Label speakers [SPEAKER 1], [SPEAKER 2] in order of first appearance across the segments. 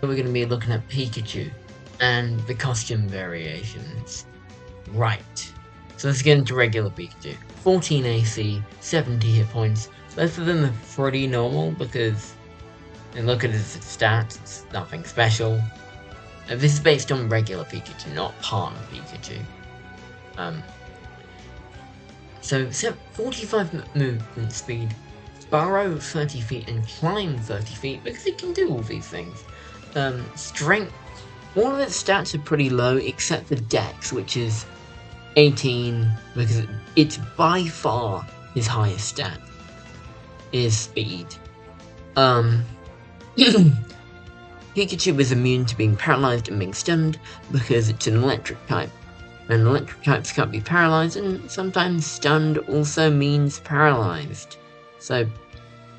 [SPEAKER 1] we're going to be looking at Pikachu and the costume variations. Right. So let's get into regular Pikachu. 14 AC, 70 hit points. Both of them are pretty normal because, and look at his stats, it's nothing special. This is based on regular Pikachu, not partner Pikachu. So 45 movement speed, burrow 30 feet and climb 30 feet because it can do all these things. Strength, all of its stats are pretty low except for Dex, which is 18 because it's by far his highest stat is speed. Pikachu is immune to being paralyzed and being stunned because it's an electric type. And electric types can't be paralyzed, and sometimes stunned also means paralyzed. So,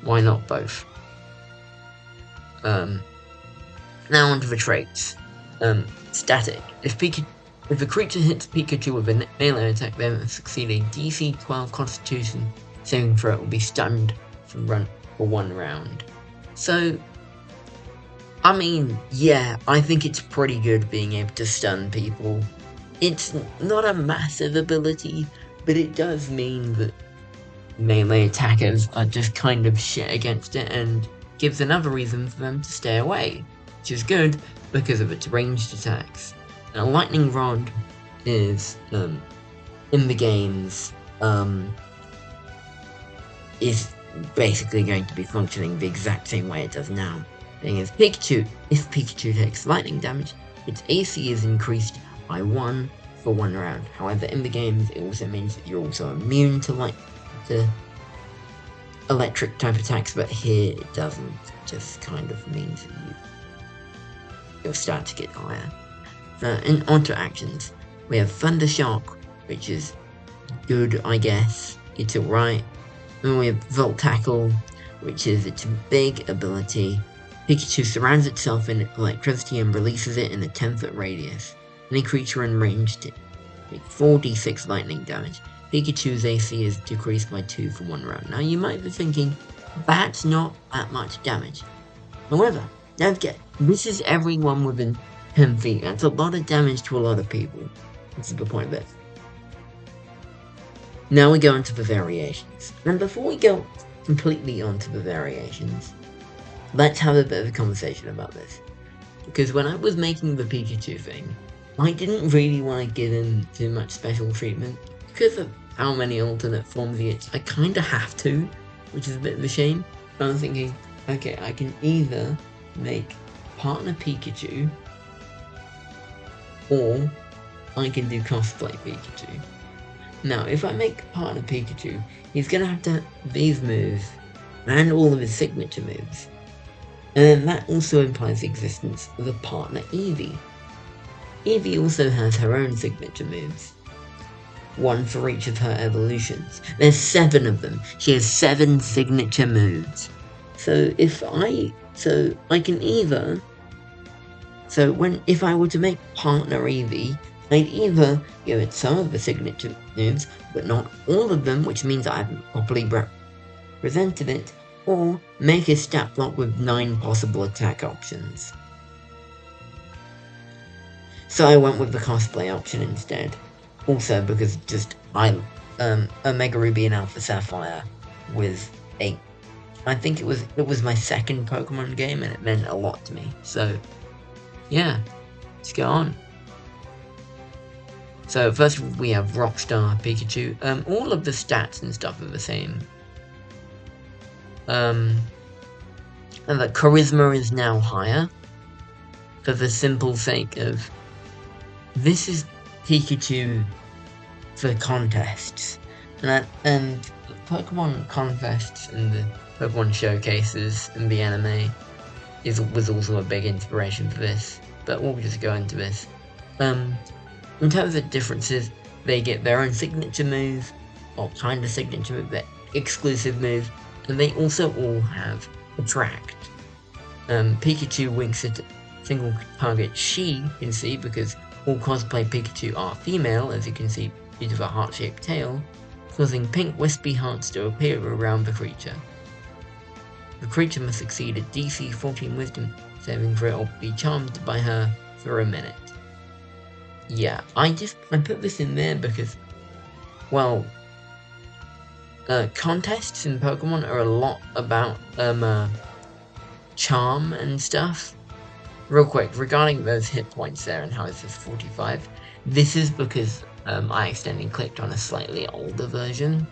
[SPEAKER 1] why not both? Now onto the traits. Static. If a creature hits Pikachu with a melee attack, then it succeeds a DC 12 Constitution saving throw, it will be stunned for 1 round. So, I mean, yeah, I think it's pretty good being able to stun people. It's not a massive ability, but it does mean that melee attackers are just kind of shit against it and gives another reason for them to stay away, which is good because of its ranged attacks. Now, Lightning Rod is, in the games, is basically going to be functioning the exact same way it does now. Thing is, if Pikachu takes lightning damage, its AC is increased by 1 for 1 round. However, in the games, it also means that you're also immune to electric type attacks, but here it doesn't. It just kind of means that you'll start to get higher. In onto actions, we have Thunder Shock, which is good, I guess. It's alright. Then we have Volt Tackle, which is its big ability. Pikachu surrounds itself in electricity and releases it in a 10-foot radius. Any creature in range takes 4d6 lightning damage. Pikachu's AC is decreased by 2 for 1 round. Now you might be thinking, that's not that much damage. However, don't forget, this is everyone within 10 feet. That's a lot of damage to a lot of people. This is the point of it. Now we go into the variations. And before we go completely onto the variations, let's have a bit of a conversation about this. Because when I was making the Pikachu thing, I didn't really want to give him too much special treatment. Because of how many alternate forms he gets, I kinda have to, which is a bit of a shame. I was thinking, okay, I can either make partner Pikachu, or I can do cosplay Pikachu. Now, if I make partner Pikachu, he's gonna have to have these moves, and all of his signature moves. And that also implies the existence of a partner Eevee. Eevee also has her own signature moves. 1 for each of her evolutions. There's 7 of them. She has 7 signature moves. So if I can either... if I were to make partner Eevee, I'd either give it some of the signature moves, but not all of them, which means I haven't properly represented it, or make a stat block with 9 possible attack options. So I went with the cosplay option instead. Also because Omega Ruby and Alpha Sapphire was I think it was my second Pokemon game and it meant a lot to me. So yeah, let's go on. So first we have Rockstar Pikachu. All of the stats and stuff are the same. And the charisma is now higher for the simple sake of this is Pikachu for contests, and Pokemon contests and the Pokemon showcases in the anime was also a big inspiration for this, but we'll just go into this. In terms of differences, they get their own signature move, or kind of signature move, their exclusive move, and they also all have Attract. Pikachu winks at a single target she can see because all cosplay Pikachu are female, as you can see due to the heart-shaped tail, causing pink wispy hearts to appear around the creature. The creature must succeed a DC 14 Wisdom saving throw or be charmed by her for a minute. Yeah, I put this in there because, well, contests in Pokemon are a lot about charm and stuff. Real quick, regarding those hit points there and how it says 45, this is because I accidentally clicked on a slightly older version.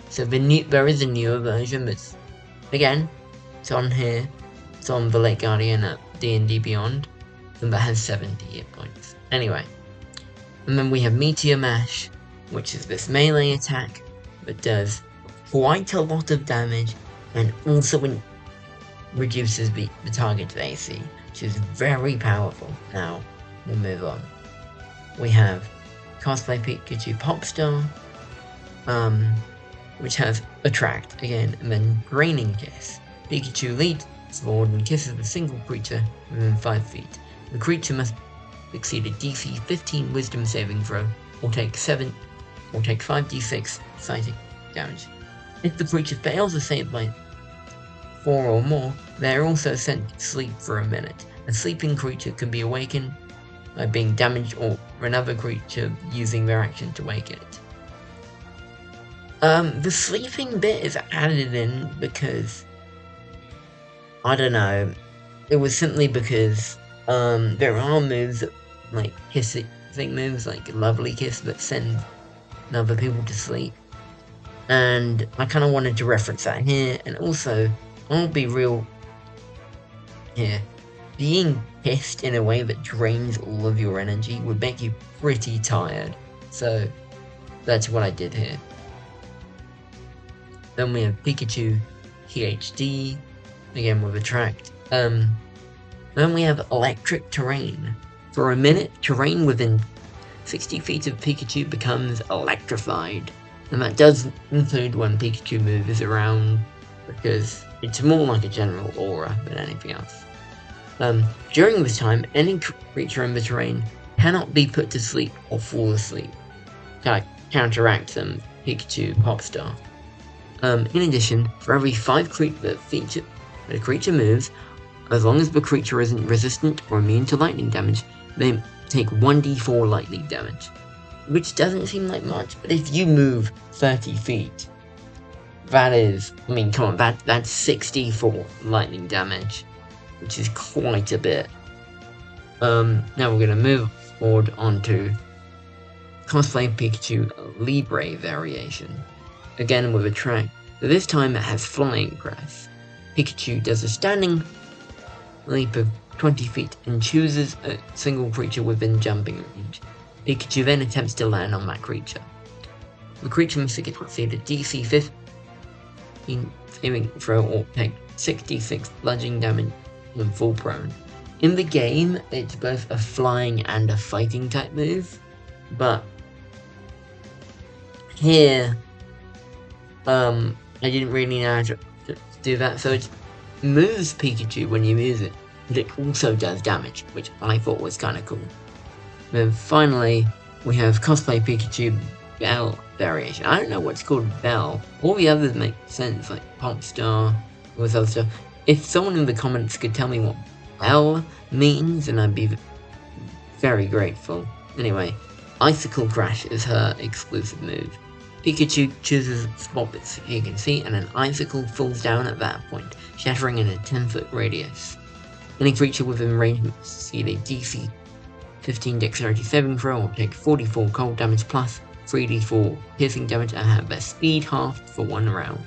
[SPEAKER 1] So there is a newer version that's, again, it's on here. It's on the Late Guardian at D&D Beyond, and that has 70 hit points. Anyway, and then we have Meteor Mash, which is this melee attack that does quite a lot of damage and also reduces the target's AC, which is very powerful. Now, we'll move on. We have Cosplay Pikachu Popstar, which has Attract again, and then Draining Kiss. Pikachu leads forward and kisses a single creature within 5 feet. The creature must exceed a DC 15 Wisdom saving throw, or take 5d6 psychic damage. If the creature fails a save by 4 or more, they are also sent to sleep for a minute. A sleeping creature can be awakened by being damaged or another creature using their action to awaken it. The sleeping bit is added in because, I don't know, it was simply because there are moves like kissing moves like Lovely Kiss that send other people to sleep, and I kind of wanted to reference that here. And also, I'll be real here, being kissed in a way that drains all of your energy would make you pretty tired, so that's what I did here. Then we have Pikachu PhD, again with Attract. Then we have Electric Terrain. For a minute, terrain within 60 feet of Pikachu becomes electrified. And that does include when Pikachu moves around, because it's more like a general aura than anything else. During this time, any creature in the terrain cannot be put to sleep or fall asleep. To counteract them, Pikachu Popstar. In addition, for every 5 that a creature moves, as long as the creature isn't resistant or immune to lightning damage, they take 1d4 lightning damage. Which doesn't seem like much, but if you move 30 feet, that is, I mean, come on, that's 64 lightning damage, which is quite a bit. Now we're going to move forward onto Cosplay Pikachu Libre variation. Again with Attract, but this time it has Flying Press. Pikachu does a standing leap of 20 feet and chooses a single creature within jumping range. Pikachu then attempts to land on that creature. The creature must succeed a DC 15 saving throw or take 66 bludgeoning damage when full prone. In the game, it's both a flying and a fighting type move, but here, I didn't really know how to do that, so it moves Pikachu when you use it, but it also does damage, which I thought was kind of cool. Then finally, we have Cosplay Pikachu Bell variation. I don't know what's called Bell. All the others make sense, like Popstar, all this other stuff. If someone in the comments could tell me what Bell means, then I'd be very grateful. Anyway, Icicle Crash is her exclusive move. Pikachu chooses a spot that he can see, and an icicle falls down at that point, shattering in a 10-foot radius. Any creature within range must succeed a DC 15 Dexterity saving throw or take 44 cold damage plus 3d4 piercing damage and have their speed halved for 1 round.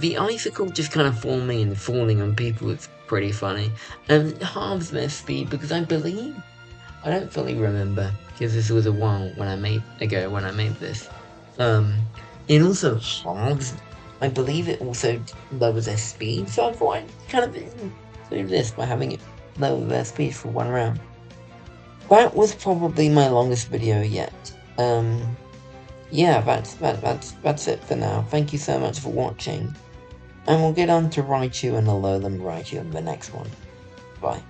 [SPEAKER 1] The icicle just kind of forming and falling on people is pretty funny, and it halves their speed because I don't fully remember, because this was a while when I made this. It also halves, I believe it also lowers their speed, so I thought I'd kind of do this by having it lower their speed for 1 round. That was probably my longest video yet. Yeah, that's it for now. Thank you so much for watching, and we'll get on to Raichu and Alolan Raichu in the next one. Bye.